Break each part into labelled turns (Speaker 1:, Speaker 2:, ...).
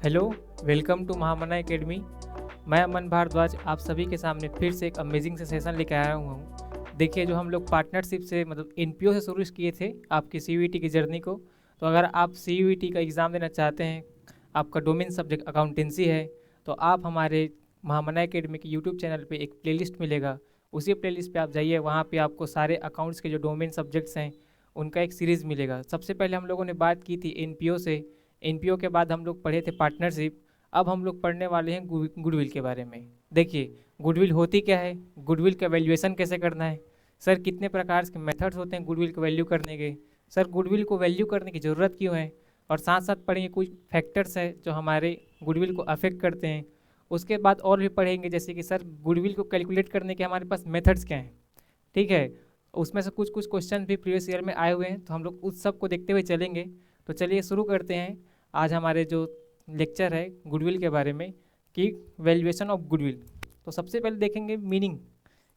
Speaker 1: Hello, welcome to Mahamana academy. मैं अमन भारद्वाज आप सभी के सामने फिर से एक अमेजिंग से सेशन लेकर आया हुआ हूँ। देखिए, जो हम लोग पार्टनरशिप से मतलब एनपीओ से शुरू किए थे आपकी सीयूईटी की जर्नी को, तो अगर आप सीयूईटी का एग्ज़ाम देना चाहते हैं, आपका डोमेन सब्जेक्ट अकाउंटेंसी है, तो आप हमारे महामना एकेडमी के यूट्यूब चैनल पे एक प्लेलिस्ट मिलेगा। उसी प्लेलिस्ट पे आप जाइए, वहाँ पे आपको सारे अकाउंट्स के जो डोमेन सब्जेक्ट्स हैं उनका एक सीरीज़ मिलेगा। सबसे पहले हम लोगों ने बात की थी एनपीओ से, एनपीओ के बाद हम लोग पढ़े थे पार्टनरशिप। अब हम लोग पढ़ने वाले हैं गुडविल के बारे में। देखिए, गुडविल होती क्या है, गुडविल का वैल्यूएशन कैसे करना है, सर कितने प्रकार के मेथड्स होते हैं गुडविल को वैल्यू करने के, सर गुडविल को वैल्यू करने की ज़रूरत क्यों है, और साथ साथ पढ़ेंगे कुछ फैक्टर्स है जो हमारे गुडविल को अफेक्ट करते हैं। उसके बाद और भी पढ़ेंगे जैसे कि सर गुडविल को कैलकुलेट करने के हमारे पास मेथड्स क्या हैं। ठीक है, उसमें से कुछ कुछ क्वेश्चन भी प्रीवियस ईयर में आए हुए हैं, तो हम लोग उस सब को देखते हुए चलेंगे। तो चलिए शुरू करते हैं आज हमारे जो लेक्चर है गुडविल के बारे में कि वैल्यूएशन ऑफ गुडविल। तो सबसे पहले देखेंगे मीनिंग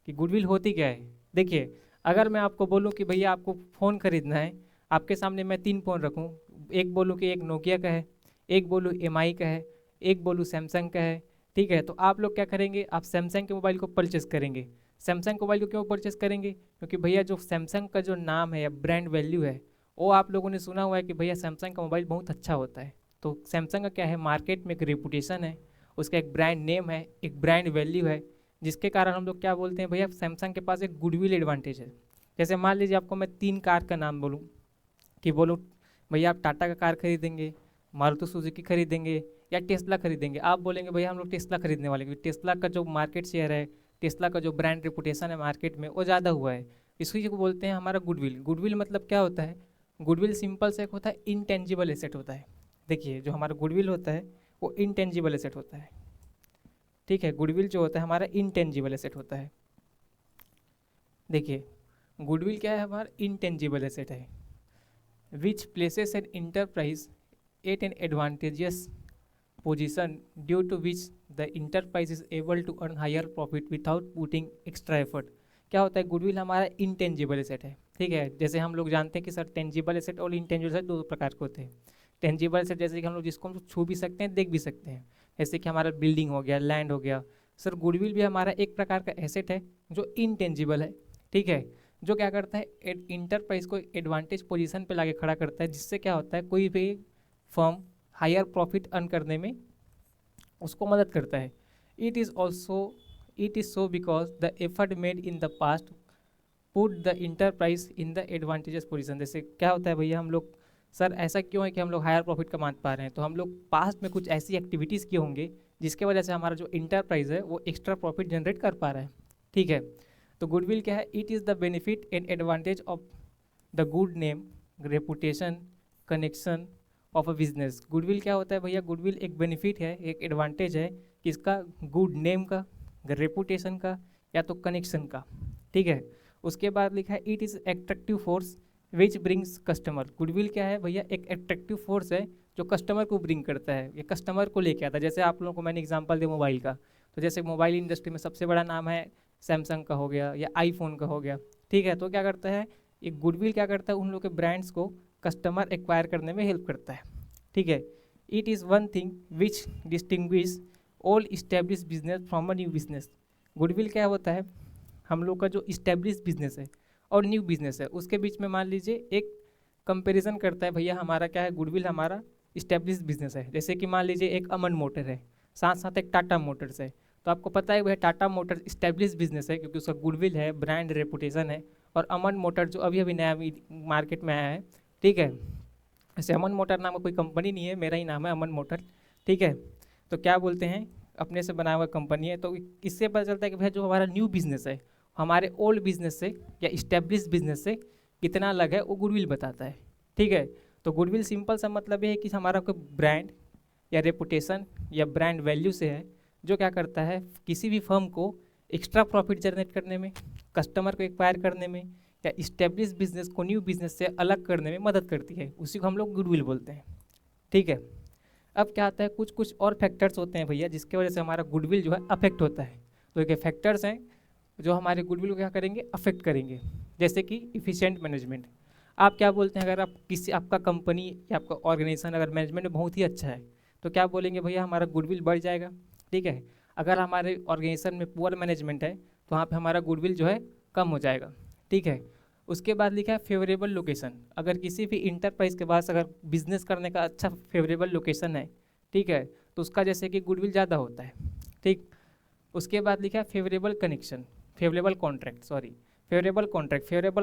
Speaker 1: कि गुडविल होती क्या है। देखिए, अगर मैं आपको बोलूं कि भैया आपको फ़ोन खरीदना है, आपके सामने मैं 3 फ़ोन रखूं, एक बोलूं कि एक नोकिया का है, एक बोलूं एमआई का है, एक बोलूं सैमसंग का है। ठीक है, तो आप लोग क्या करेंगे, आप सैमसंग के मोबाइल को परचेस करेंगे। सैमसंग मोबाइल को क्यों परचेस करेंगे, क्योंकि भैया जो सैमसंग का जो नाम है या ब्रांड वैल्यू है, वो आप लोगों ने सुना हुआ है कि भैया सैमसंग का मोबाइल बहुत अच्छा होता है। तो सैमसंग का क्या है, मार्केट में एक रेपुटेशन है, उसका एक ब्रांड नेम है, एक ब्रांड वैल्यू है, जिसके कारण हम लोग क्या बोलते हैं, भैया सैमसंग के पास एक गुडविल एडवांटेज है। जैसे मान लीजिए आपको मैं 3 कार का नाम बोलूँ कि बोलूँ भैया आप टाटा का कार खरीदेंगे, मारुति सुजुकी खरीदेंगे या टेस्ला खरीदेंगे, आप बोलेंगे भैया हम लोग टेस्ला खरीदने वाले, क्योंकि टेस्ला का जो मार्केट शेयर है, टेस्ला का जो ब्रांड रेपुटेशन है मार्केट में वो ज़्यादा हुआ है। इसी को बोलते हैं हमारा गुडविल। गुडविल मतलब क्या होता है, गुडविल सिंपल से एक होता है इनटेंजिबल एसेट होता है। देखिए, जो हमारा गुडविल होता है वो इनटेंजिबल एसेट होता है। ठीक है, गुडविल जो होता है हमारा इनटेंजिबल एसेट होता है। देखिए, गुडविल क्या है, हमारा इनटेंजिबल एसेट है which places an enterprise at an advantageous position due to which the enterprise is able to earn higher profit without putting extra effort। क्या होता है, गुडविल हमारा इंटेंजिबल एसेट है। ठीक है, जैसे हम लोग जानते हैं कि सर टेंजिबल एसेट और इंटेंजिबल एसेट दो प्रकार के होते हैं। टेंजिबल एसेट जैसे कि हम लोग जिसको हम लोग छू भी सकते हैं, देख भी सकते हैं, जैसे कि हमारा बिल्डिंग हो गया, लैंड हो गया। सर गुडविल भी हमारा एक प्रकार का एसेट है जो इनटेंजिबल है। ठीक है, जो क्या करता है, इंटरप्राइज को एडवांटेज पोजीशन पे लाके खड़ा करता है, जिससे क्या होता है कोई भी फर्म हायर प्रॉफिट अर्न करने में उसको मदद करता है। It is so because the effort made in the past put the enterprise in the advantages position. जैसे क्या होता है भैया, हम लोग सर ऐसा क्यों है कि हम लोग हायर प्रॉफिट कमा पा रहे हैं, तो हम लोग पास्ट में कुछ ऐसी एक्टिविटीज़ किए होंगे जिसके वजह से हमारा जो इंटरप्राइज है वो एक्स्ट्रा प्रॉफिट जनरेट कर पा रहा है। ठीक है, तो गुडविल क्या है, it is the benefit and advantage of the good name, reputation, connection of a business. Goodwill क्या होता है भैया, गुडविल एक बेनिफिट है, एक एडवांटेज है किसका, गुड नेम का, रेपुटेशन का या तो कनेक्शन का। ठीक है, उसके बाद लिखा है it is attractive force which brings customer. Goodwill क्या है भैया, एक एट्रैक्टिव फोर्स है जो कस्टमर को ब्रिंग करता है, ये कस्टमर को लेके आता है। जैसे आप लोगों को मैंने एग्जांपल दिया मोबाइल का, तो जैसे मोबाइल इंडस्ट्री में सबसे बड़ा नाम है सैमसंग का हो गया या आईफोन का हो गया। ठीक है, तो क्या करता है, एक गुडविल क्या करता है, उन लोग के ब्रांड्स को कस्टमर एक्वायर करने में हेल्प करता है। ठीक है, it is one thing which distinguish all establish business from a new business. Goodwill क्या होता है, हम लोग का जो इस्टेब्लिश बिजनेस है और न्यू बिजनेस है उसके बीच में मान लीजिए एक कंपैरिजन करता है। भैया हमारा क्या है, गुडविल हमारा इस्टेब्लिश बिजनेस है। जैसे कि मान लीजिए एक अमन मोटर है, साथ साथ एक टाटा मोटर्स है, तो आपको पता है भैया टाटा मोटर्स इस्टेब्लिश बिजनेस है क्योंकि उसका गुडविल है, ब्रांड रेपुटेशन है। और अमन मोटर जो अभी अभी नया मार्केट में आया है। ठीक है, ऐसे अमन मोटर नाम का कोई कंपनी नहीं है, मेरा ही नाम है अमन मोटर। ठीक है, तो क्या बोलते हैं, अपने से बनाया हुआ कंपनी है। तो इससे पता चलता है कि भैया जो हमारा न्यू बिजनेस है हमारे ओल्ड बिजनेस से या इस्टेब्लिश बिजनेस से कितना अलग है, वो गुडविल बताता है। ठीक है, तो गुडविल सिंपल सा मतलब ये है कि हमारा कोई ब्रांड या रेपुटेशन या ब्रांड वैल्यू से है जो क्या करता है किसी भी फर्म को एक्स्ट्रा प्रॉफिट जनरेट करने में, कस्टमर को एक्वायर करने में या इस्टेब्लिश बिजनेस को न्यू बिजनेस से अलग करने में मदद करती है। उसी को हम लोग गुडविल बोलते हैं। ठीक है, अब क्या आता है, कुछ कुछ और फैक्टर्स होते हैं भैया जिसके वजह से हमारा गुडविल जो है अफेक्ट होता है। तो एक फैक्टर्स हैं जो हमारे गुडविल को क्या करेंगे, अफेक्ट करेंगे। जैसे कि इफिशिएंट मैनेजमेंट। आप क्या बोलते हैं, अगर आप किसी आपका कंपनी या आपका ऑर्गेनाइजेशन अगर मैनेजमेंट में बहुत ही अच्छा है तो क्या बोलेंगे भैया हमारा गुडविल बढ़ जाएगा, ठीक है। अगर हमारे ऑर्गेनाइजेशन में पुअर मैनेजमेंट है तो वहाँ पे हमारा गुडविल जो है कम हो जाएगा, ठीक है। उसके बाद लिखा है फेवरेबल लोकेशन, अगर किसी भी इंटरप्राइज के पास अगर बिजनेस करने का अच्छा फेवरेबल लोकेशन है, ठीक है, तो उसका जैसे कि गुडविल ज़्यादा होता है, ठीक। उसके बाद लिखा है favourable connection, favourable contract, sorry, favourable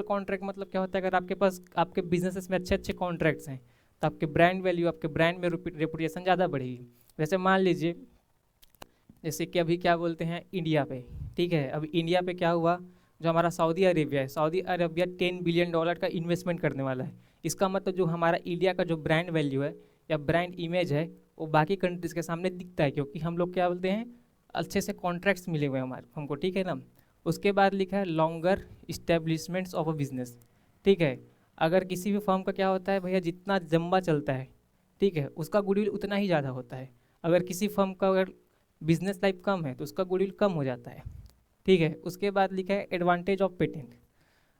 Speaker 1: contract मतलब क्या होता है, अगर आपके पास आपके बिजनेसेस में अच्छे अच्छे कॉन्ट्रैक्ट्स हैं तो आपके ब्रांड वैल्यू, आपके ब्रांड में रेपुटेशन ज़्यादा बढ़ेगी। जैसे मान लीजिए, जैसे कि अभी क्या बोलते हैं इंडिया पे, ठीक है, अभी इंडिया पे क्या हुआ, जो हमारा सऊदी अरेबिया है, सऊदी अरेबिया $10 बिलियन का इन्वेस्टमेंट करने वाला है। इसका मतलब जो हमारा इंडिया का जो ब्रांड वैल्यू है या ब्रांड इमेज है वो बाकी कंट्रीज़ के सामने दिखता है, क्योंकि हम लोग क्या बोलते हैं, अच्छे से कॉन्ट्रैक्ट्स मिले हुए हैं हमारे हमको, ठीक है ना। उसके बाद लिखा है longer establishments of a business, ठीक है। अगर किसी भी फर्म का क्या होता है भैया, जितना लंबा चलता है, ठीक है, उसका गुडविल उतना ही ज़्यादा होता है। अगर किसी फर्म का अगर बिजनेस लाइफ कम है तो उसका गुडविल कम हो जाता है, ठीक है। उसके बाद लिखा है एडवांटेज ऑफ पेटेंट।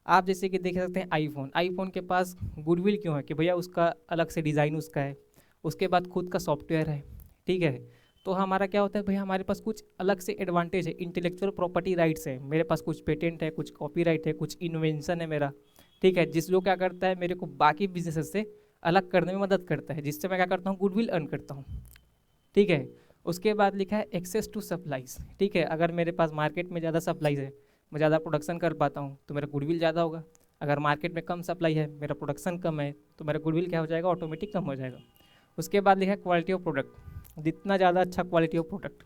Speaker 1: आप जैसे कि देख सकते हैं आईफोन, आईफोन के पास गुडविल क्यों है कि भैया उसका अलग से डिज़ाइन उसका है, उसके बाद खुद का सॉफ्टवेयर है, ठीक है। तो हमारा क्या होता है भैया, हमारे पास कुछ अलग से एडवांटेज है, इंटेलेक्चुअल प्रॉपर्टी राइट्स है, मेरे पास कुछ पेटेंट है, कुछ कॉपीराइट है, कुछ इन्वेंशन है मेरा, ठीक है, जिस जो क्या करता है मेरे को बाकी बिजनेस से अलग करने में मदद करता है, जिससे मैं क्या करता हूँ, गुडविल अर्न करता हूँ, ठीक है। उसके बाद लिखा है एक्सेस टू सप्लाईज, ठीक है, अगर मेरे पास मार्केट में ज़्यादा सप्लाईज है, मैं ज़्यादा प्रोडक्शन कर पाता हूँ तो मेरा गुडविल ज़्यादा होगा। अगर मार्केट में कम सप्लाई है, मेरा प्रोडक्शन कम है, तो मेरा गुडविल क्या हो जाएगा, ऑटोमेटिक कम हो जाएगा। उसके बाद लिखा है क्वालिटी ऑफ प्रोडक्ट, जितना ज़्यादा अच्छा क्वालिटी ऑफ प्रोडक्ट,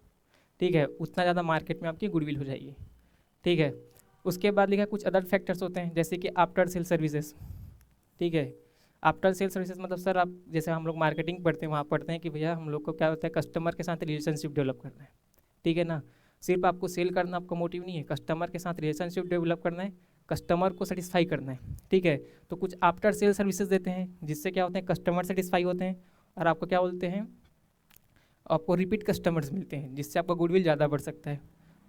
Speaker 1: ठीक है, उतना ज़्यादा मार्केट में आपकी गुडविल हो जाएगी, ठीक है। उसके बाद लिखा है कुछ अदर फैक्टर्स होते हैं, जैसे कि आफ्टर सेल सर्विसेज, ठीक है। आफ्टर सेल सर्विसेज मतलब सर आप जैसे हम लोग मार्केटिंग पढ़ते हैं, वहाँ पढ़ते हैं कि भैया हम लोग को क्या होता है, कस्टमर के साथ रिलेशनशिप डेवलप करना है, ठीक है ना। सिर्फ आपको सेल करना आपका मोटिव नहीं है, कस्टमर के साथ रिलेशनशिप डेवलप करना है, कस्टमर को सेटिस्फाई करना है, ठीक है। तो कुछ आफ्टर सेल सर्विसेज देते हैं जिससे क्या होते हैं, कस्टमर सेटिस्फाई होते हैं और आपको क्या बोलते हैं, आपको रिपीट कस्टमर्स मिलते हैं, जिससे आपका गुडविल ज़्यादा बढ़ सकता है।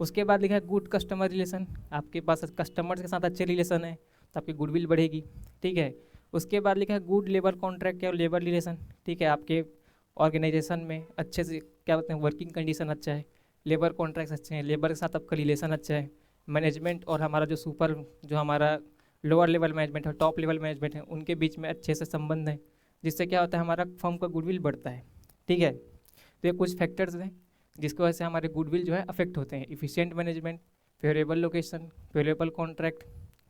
Speaker 1: उसके बाद लिखा है गुड कस्टमर रिलेशन, आपके पास कस्टमर्स के साथ अच्छे रिलेशन है तो आपकी गुडविल बढ़ेगी, ठीक है। उसके बाद लिखा है गुड लेबर कॉन्ट्रैक्ट या लेबर रिलेशन, ठीक है, आपके ऑर्गेनाइजेशन में अच्छे से क्या बोलते हैं, वर्किंग कंडीशन अच्छा है, लेबर कॉन्ट्रैक्ट्स अच्छे हैं, लेबर के साथ आपका रिलेशन अच्छा है, मैनेजमेंट और हमारा जो हमारा लोअर लेवल मैनेजमेंट है, टॉप लेवल मैनेजमेंट है, उनके बीच में अच्छे से संबंध है, जिससे क्या होता है, हमारा फर्म का गुडविल बढ़ता है, ठीक है। तो ये कुछ फैक्टर्स हैं जिसकी वजह से हमारे गुडविल जो है अफेक्ट होते हैं, efficient management, favourable location, favourable contract,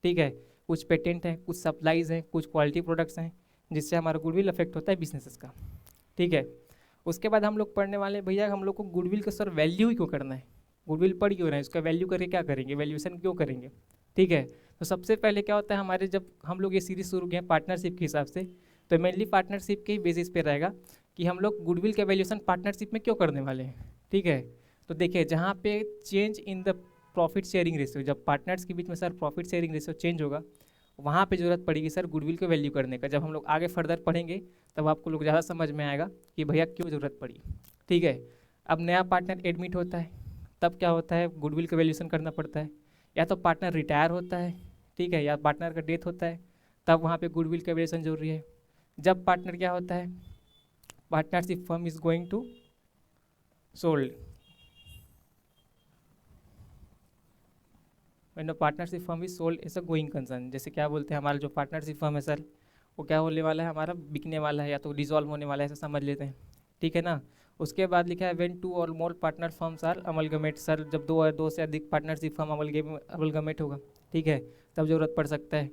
Speaker 1: ठीक है, कुछ पेटेंट हैं, कुछ सप्लाईज हैं, कुछ क्वालिटी प्रोडक्ट्स हैं, जिससे हमारा गुडविल अफेक्ट होता है बिजनेसेस का, ठीक है। उसके बाद हम लोग पढ़ने वाले हैं भैया हम लोग को गुडविल का सर वैल्यू ही क्यों करना है, गुडविल पढ़ क्यों रहा है, उसका वैल्यू करके क्या करेंगे, वैल्यूएशन क्यों करेंगे, ठीक है। तो सबसे पहले क्या होता है, हमारे जब हम लोग ये सीरीज शुरू किए पार्टनरशिप के हिसाब से, तो मेनली पार्टनरशिप के ही बेसिस पे रहेगा कि हम लोग गुडविल का वैल्यूएशन पार्टनरशिप में क्यों करने वाले हैं, ठीक है। तो देखिए जहाँ पे change in the profit sharing ratio, जब पार्टनर्स के बीच में sir profit sharing ratio change होगा, वहाँ पे ज़रूरत पड़ेगी सर गुडविल को वैल्यू करने का। जब हम लोग आगे फर्दर पढ़ेंगे तब आपको लोग ज़्यादा समझ में आएगा कि भैया क्यों ज़रूरत पड़ी, ठीक है। अब नया पार्टनर एडमिट होता है तब क्या होता है, गुडविल का वैल्यूएशन करना पड़ता है, या तो पार्टनर रिटायर होता है, ठीक है, या पार्टनर का डेथ होता है, तब वहाँ पे गुडविल का वैल्यूएशन जरूरी है। जब पार्टनर क्या होता है, partnership firm is going to sold, when partnership firm is sold as a going concern, जैसे क्या बोलते हैं, हमारा जो पार्टनरशिप फर्म है सर वो क्या होने वाला है, हमारा बिकने वाला है या तो डिसॉल्व होने वाला है, ऐसा समझ लेते हैं, ठीक है ना। उसके बाद लिखा है when two or more partner firms are amalgamate, sir जब दो से अधिक पार्टनरशिप फर्म अमलगमेट होगा, ठीक है, तब जरूरत पड़ सकता है,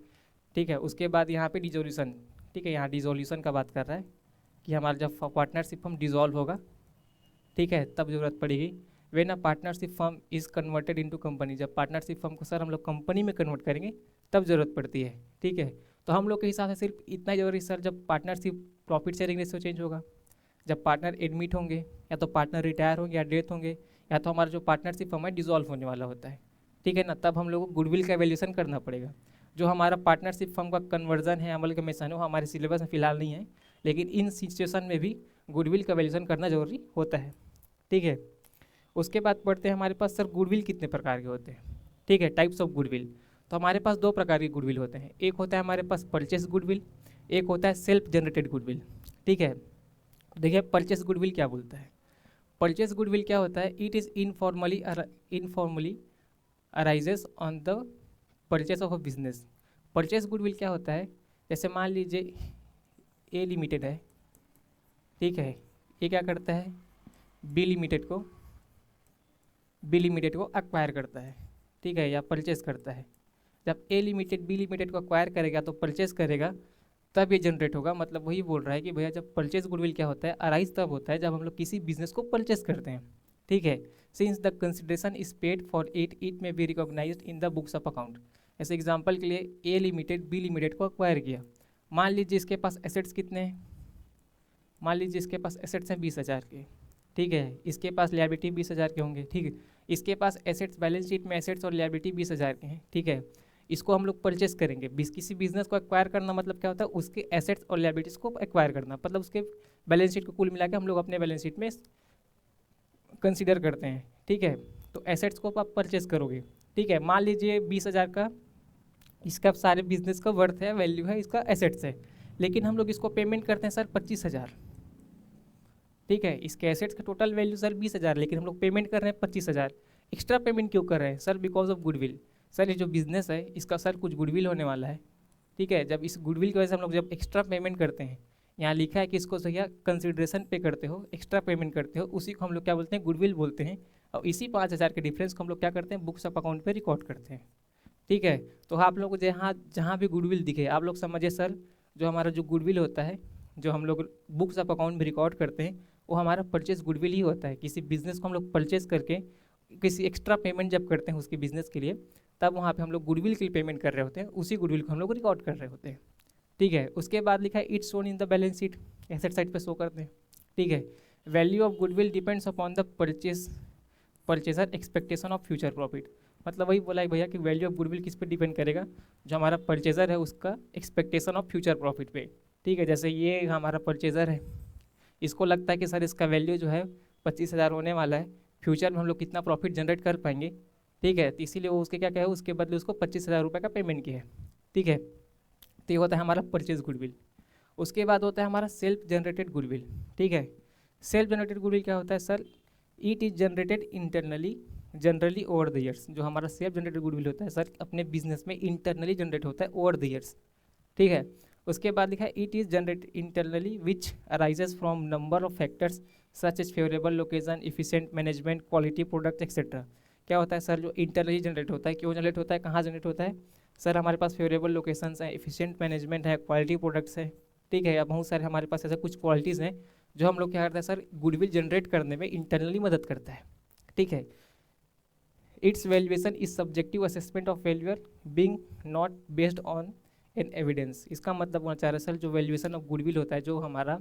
Speaker 1: ठीक है। उसके बाद यहाँ पे डिजोल्यूशन, ठीक है, यहाँ डिजोल्यूशन का बात कर रहा है कि हमारा जब पार्टनरशिप फर्म डिजॉल्व होगा, ठीक है, तब जरूरत पड़ेगी। When a partnership firm is converted into company, जब पार्टनरशिप फर्म को सर हम लोग कंपनी में कन्वर्ट करेंगे तब जरूरत पड़ती है, ठीक है। तो हम लोग के हिसाब से सिर्फ इतना ही जरूरी सर, जब partnership profit sharing ratio change होगा, जब पार्टनर एडमिट होंगे या तो पार्टनर रिटायर होंगे या डेथ होंगे, या तो हमारा जो पार्टनरशिप फर्म है डिजॉल्व होने वाला होता है, ठीक है ना, तब हम लोग को गुडविल का वैल्यूएशन करना पड़ेगा। जो हमारा पार्टनरशिप फर्म का कन्वर्जन है, अमल का मिशन है, वो हमारे सिलेबस में फिलहाल नहीं है, लेकिन इन सिचुएशन में भी गुडविल का वैल्यूएशन करना जरूरी होता है, ठीक है। उसके बाद पढ़ते हैं हमारे पास सर गुडविल कितने प्रकार के होते हैं, ठीक है, टाइप्स ऑफ गुडविल। तो हमारे पास दो प्रकार के गुडविल होते हैं, एक होता है हमारे पास परचेस गुडविल, एक होता है सेल्फ जनरेटेड गुडविल, ठीक है। देखिए परचेस गुडविल क्या बोलता है। परचेस गुडविल क्या होता है, it is informally arises on the purchase of a business. Purchase goodwill क्या होता है, जैसे मान लीजिए ए लिमिटेड है, ठीक है, ये क्या करता है, बी लिमिटेड को एक्वायर करता है, ठीक है, या परचेस करता है। जब ए लिमिटेड बी लिमिटेड को एक्वायर करेगा तो परचेस करेगा, तब ये जनरेट होगा। मतलब वही बोल रहा है कि भैया जब परचेस गुडविल क्या होता है, अराइज तब होता है जब हम लोग किसी बिजनेस को परचेस करते हैं, ठीक है। Since the consideration is paid for it may be recognised in the books of account. ऐसे एग्जांपल के लिए ए लिमिटेड बी लिमिटेड को एक्वायर किया, मान लीजिए इसके पास एसेट्स कितने हैं, मान लीजिए इसके पास एसेट्स हैं 20,000 के, ठीक है, इसके पास लियाबिलिटी 20,000 के होंगे, ठीक है। इसके पास एसेट्स, बैलेंस शीट में एसेट्स और लियाबिलिटी 20,000 के हैं, ठीक है। इसको हम लोग परचेस करेंगे। किसी बिजनेस को एक्वायर करना मतलब क्या होता है, उसके एसेट्स और लियाबिलिटीज़ को एक्वायर करना, मतलब उसके बैलेंस शीट को कुल मिला के हम लोग अपने बैलेंस शीट में कंसिडर करते हैं, ठीक है। तो एसेट्स को आप परचेस करोगे, ठीक है। मान लीजिए 20,000 का इसका सारे बिजनेस का वर्थ है, वैल्यू है, इसका एसेट्स है, लेकिन हम लोग इसको पेमेंट करते हैं सर 25,000, ठीक है। इसके एसेट्स का टोटल वैल्यू सर 20,000, लेकिन हम लोग पेमेंट कर रहे हैं 25,000। एक्स्ट्रा पेमेंट क्यों कर रहे हैं sir, because of goodwill. Sir ये जो बिजनेस है इसका सर कुछ गुडविल होने वाला है, ठीक है। जब इस गुडविल की वजह से हम लोग जब एक्स्ट्रा पेमेंट करते हैं, यहाँ लिखा है कि इसको सही कंसिडरेशन पे करते हो, एक्स्ट्रा पेमेंट करते हो, उसी को हम लोग क्या बोलते हैं, गुडविल बोलते हैं। और इसी 5,000 के डिफरेंस को हम लोग क्या करते हैं, बुक्स ऑफ अकाउंट पे रिकॉर्ड करते हैं, ठीक है। तो आप लोग को जहाँ जहाँ भी गुडविल दिखे आप लोग समझिए सर, जो हमारा जो गुडविल होता है, जो हम लोग बुक्स ऑफ अकाउंट में रिकॉर्ड करते हैं, वो हमारा परचेज गुडविल ही होता है। किसी बिजनेस को हम लोग परचेज करके किसी एक्स्ट्रा पेमेंट जब करते हैं उसके बिजनेस के लिए, तब वहाँ पे हम लोग गुडविल के लिए पेमेंट कर रहे होते हैं, उसी गुडविल को हम लोग रिकॉर्ड कर रहे होते हैं, ठीक है। उसके बाद लिखा है it's shown in the balance sheet, asset side पे शो करते हैं, ठीक है। Value of goodwill depends upon the purchaser expectation of future profit. मतलब वही बोला है भैया कि वैल्यू ऑफ गुडविल किस पे डिपेंड करेगा, जो हमारा परचेजर है उसका एक्सपेक्टेशन ऑफ फ्यूचर प्रॉफिट पे, ठीक है। जैसे ये हमारा परचेजर है, इसको लगता है कि सर इसका वैल्यू जो है 25,000 होने वाला है, फ्यूचर में हम लोग कितना प्रॉफिट जनरेट कर पाएंगे, ठीक है। तो इसीलिए वो उसके क्या क्या है, उसके बदले उसको 25,000 रुपये का पेमेंट किया है, ठीक है। तो ये होता है हमारा परचेज गुडविल। उसके बाद होता है हमारा सेल्फ जनरेटेड गुडविल, ठीक है। सेल्फ जनरेटेड गुडविल क्या होता है sir, it is generated internally generally over the years. जो हमारा सेल्फ जनरेटेड गुडविल होता है सर, अपने बिजनेस में इंटरनली जनरेट होता है ओवर द ईयर्स, ठीक है। उसके बाद लिखा है it is generated internally which arises from number of factors such as favourable location, efficient management, quality product etcetera. क्या होता है सर, जो इंटरनली जनरेट होता है, क्यों जनरेट होता है, कहाँ जनरेट होता है सर, हमारे पास फेवरेबल लोकेशंस हैं, इफिशिएंट मैनेजमेंट है, क्वालिटी प्रोडक्ट्स है, ठीक है। या बहुत सारे हमारे पास ऐसे कुछ क्वालिटीज़ हैं जो हम लोग क्या करते हैं सर, गुडविल जनरेट करने में इंटरनली मदद करता है, ठीक है। It's valuation is subjective assessment of valuer being not based on an evidence. इसका मतलब होना चाह रहा है सर, जो वैल्यूएशन ऑफ गुडविल होता है, जो हमारा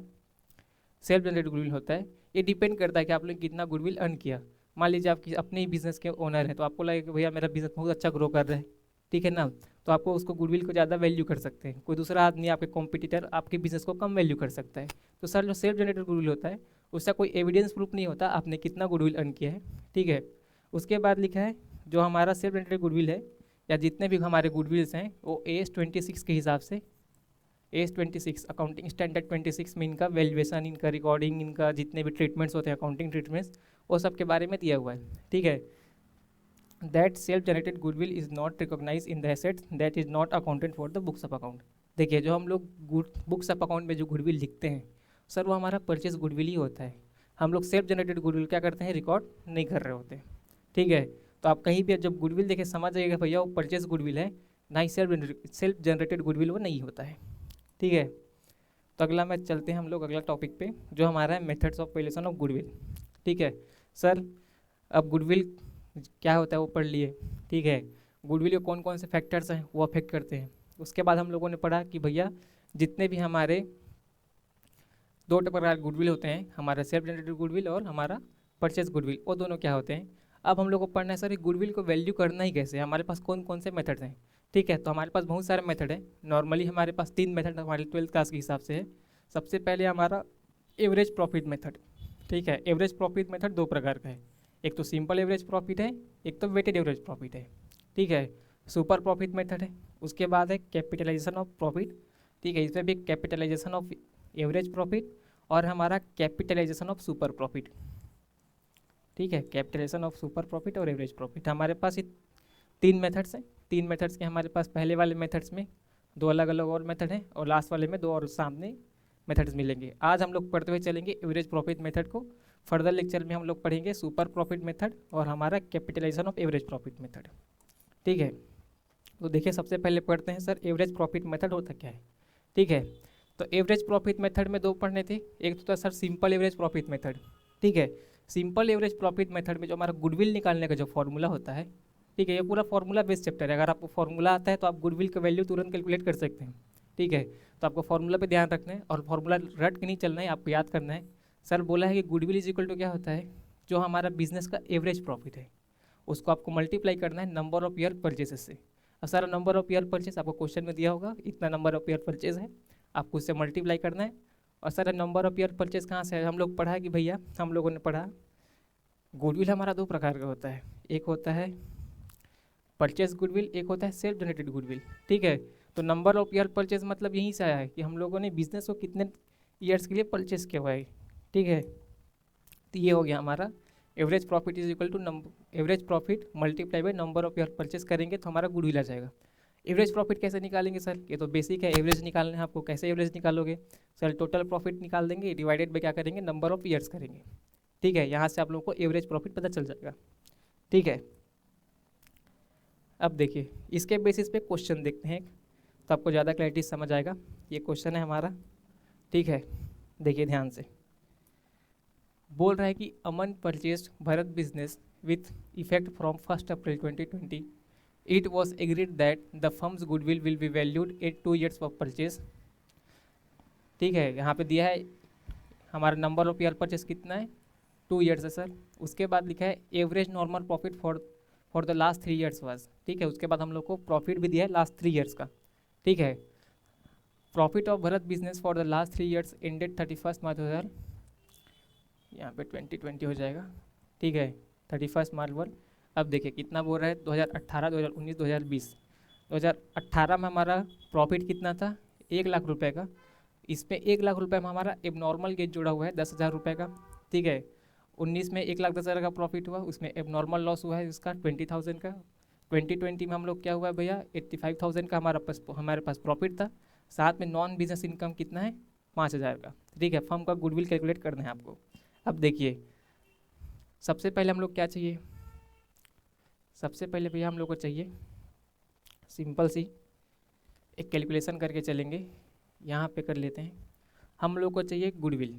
Speaker 1: सेल्फ जनरेटेड गुडविल होता है, ये डिपेंड करता है कि आप लोग कितना गुडविल अर्न किया। मान लीजिए आप अपने ही बिजनेस के ओनर हैं, तो आपको लगे कि भैया मेरा बिजनेस बहुत अच्छा ग्रो कर रहा है, ठीक है ना, तो आपको उसको गुडविल को ज़्यादा वैल्यू कर सकते हैं। कोई दूसरा आदमी, आपके कॉम्पिटिटर, आपके बिजनेस को कम वैल्यू कर सकता है। तो सर जो सेल्फ जनरेटेड गुडविल होता है, उसका कोई एविडेंस प्रूफ नहीं होता आपने कितना गुडविल अर्न किया है, ठीक है। उसके बाद लिखा है जो हमारा सेल्फ जनरेटेड गुडविल है, या जितने भी हमारे गुडविल्स हैं, वो AS 26 के हिसाब से, AS 26 अकाउंटिंग स्टैंडर्ड 26 में इनका वैल्यूएशन, इनका रिकॉर्डिंग, इनका जितने भी ट्रीटमेंट्स होते हैं, अकाउंटिंग ट्रीटमेंट्स, वो सब के बारे में दिया हुआ है, ठीक है। That self generated goodwill is not recognise in the assets that is not accounted for the books of account. देखिए जो हम लोग बुक्स ऑफ अकाउंट में जो गुडविल लिखते हैं सर, वो हमारा परचेज गुडविल ही होता है। हम लोग सेल्फ जनरेटेड गुडविल क्या करते हैं, रिकॉर्ड नहीं कर रहे होते, ठीक है। तो आप कहीं भी जब गुडविल देखें समझ जाइएगा भैया वो परचेज गुडविल है, ना ही सेल्फ जनरेटेड गुडविल वो नहीं होता है, ठीक है। तो अगला में चलते हैं हम लोग अगला टॉपिक पे, जो हमारा है methods of valuation of goodwill, ठीक है। सर अब गुडविल क्या होता है वो पढ़ लिए, ठीक है। गुडविल के कौन कौन से फैक्टर्स हैं वो अफेक्ट करते हैं। उसके बाद हम लोगों ने पढ़ा कि भैया जितने भी हमारे दो प्रकार गुडविल होते हैं, हमारा सेल्फ जनरेटेड गुडविल और हमारा परचेज गुडविल, वो दोनों क्या होते हैं। अब हम लोग को पढ़ना है सर गुडविल को वैल्यू करना ही कैसे, हमारे पास कौन कौन से मेथड्स हैं, ठीक है। तो हमारे पास बहुत सारे मेथड है। नॉर्मली हमारे पास 3 मेथड हमारे 12th क्लास के हिसाब से है। सबसे पहले हमारा एवरेज प्रॉफिट मेथड, ठीक है। एवरेज प्रॉफिट मेथड 2 प्रकार का है, एक तो सिंपल एवरेज प्रॉफिट है, एक तो वेटेड एवरेज प्रॉफिट है, ठीक है। सुपर प्रॉफिट मेथड है। उसके बाद है कैपिटलाइजेशन ऑफ प्रॉफिट, ठीक है। इसमें भी कैपिटलाइजेशन ऑफ एवरेज प्रॉफिट और हमारा कैपिटलाइजेशन ऑफ सुपर प्रॉफिट। ठीक है, कैपिटलाइजेशन ऑफ सुपर प्रॉफिट और एवरेज प्रॉफिट। हमारे पास ये 3 मेथड्स हैं। 3 मेथड्स के हमारे पास पहले वाले मेथड्स में 2 अलग अलग और मेथड हैं और लास्ट वाले में 2 और सामने मेथड्स मिलेंगे। आज हम लोग पढ़ते हुए चलेंगे एवरेज प्रॉफिट मेथड को। फर्दर लेक्चर में हम लोग पढ़ेंगे सुपर प्रॉफिट मेथड और हमारा capitalisation of average profit method. ठीक है, तो देखिए सबसे पहले पढ़ते हैं सर एवरेज प्रॉफिट मेथड होता क्या है। ठीक है, तो एवरेज प्रॉफिट मेथड में 2 पढ़ने थे। एक तो था sir simple average profit method. ठीक है, सिंपल एवरेज प्रॉफिट मेथड में जो हमारा गुडविल निकालने का जो फॉर्मूला होता है, ठीक है, ये पूरा फॉर्मूला बेस्ड चैप्टर है। अगर आपको फॉर्मूला आता है तो आप गुडविल का वैल्यू तुरंत कैलकुलेट कर सकते हैं। ठीक है, तो आपको फॉर्मूला पे ध्यान रखना है और फॉर्मूला रट के नहीं चलना है, आपको याद करना है। सर बोला है कि गुडविल इज इक्वल टू क्या होता है, जो हमारा बिजनेस का एवरेज प्रॉफिट है उसको आपको मल्टीप्लाई करना है नंबर ऑफ ईयर परचेसेस से। और सारा नंबर ऑफ ईयर परचेस आपको क्वेश्चन में दिया होगा, इतना नंबर ऑफ ईयर परचेज है, आपको उससे मल्टीप्लाई करना है। और सारा नंबर ऑफ ईयर परचेज कहाँ से है, हम लोग पढ़ा है कि भैया हम लोगों ने पढ़ा गुडविल हमारा 2 प्रकार का होता है। एक होता है परचेज गुडविल, एक होता है सेल्फ जनरेटेड गुडविल। ठीक है, तो नंबर ऑफ ईयर परचेज मतलब यहीं से आया है कि हम लोगों ने बिजनेस को कितने ईयर्स के लिए परचेज किया हुआ है। ठीक है, तो ये हो गया हमारा average profit is equal to average profit multiply by number of year purchase करेंगे तो हमारा गुडविल आ जाएगा। एवरेज प्रॉफिट कैसे निकालेंगे सर, ये तो बेसिक है, एवरेज निकालना है आपको। कैसे एवरेज निकालोगे सर, टोटल प्रॉफिट निकाल देंगे, डिवाइडेड बाय क्या करेंगे, नंबर ऑफ ईयर्स करेंगे। ठीक है, यहाँ से आप लोगों को एवरेज प्रॉफिट पता चल जाएगा। ठीक है, अब देखिए इसके बेसिस पे क्वेश्चन देखते हैं तो आपको ज़्यादा क्लैरिटी समझ आएगा। ये क्वेश्चन है हमारा। ठीक है, देखिए ध्यान से, बोल रहा है कि Aman purchased Bharat business with effect from 1 April 2020। It was agreed that the firm's goodwill will be valued at 2 years of purchase. ठीक है, यहाँ पे दिया है हमारा नंबर ऑफ ईयर परचेज कितना है, 2 ईयर्स है सर। उसके बाद लिखा है average normal profit for the last 3 years was. ठीक है, उसके बाद हम लोग को प्रॉफिट भी दिया है लास्ट 3 ईयर्स का। ठीक है, profit of Bharat business for the last 3 years ended 31 मार्च 2000, यहाँ पे 2020 हो जाएगा। ठीक है, 31 मार्च वन। अब देखिए कितना बोल रहा है, 2018, 2019, 2020। 2018 में हमारा प्रॉफिट कितना था, 1 लाख रुपए का। इसमें 1 लाख रुपए में हमारा एबनॉर्मल गेन जुड़ा हुआ है 10,000 रुपये का। ठीक है, 19 में 1,10,000 का प्रॉफिट हुआ, उसमें एबनॉर्मल लॉस हुआ है इसका 20,000 का। 2020 में हम लोग क्या हुआ है भैया, 85,000 का हमारे पास प्रॉफिट था। साथ में नॉन बिजनेस इनकम कितना है, 5,000 का। ठीक है, फर्म का गुडविल कैलकुलेट करना है आपको। अब देखिए सबसे पहले हम लोग क्या चाहिए, सबसे पहले भैया हम लोग को चाहिए सिंपल सी एक कैलकुलेशन करके चलेंगे। यहाँ पे कर लेते हैं, हम लोग को चाहिए गुडविल,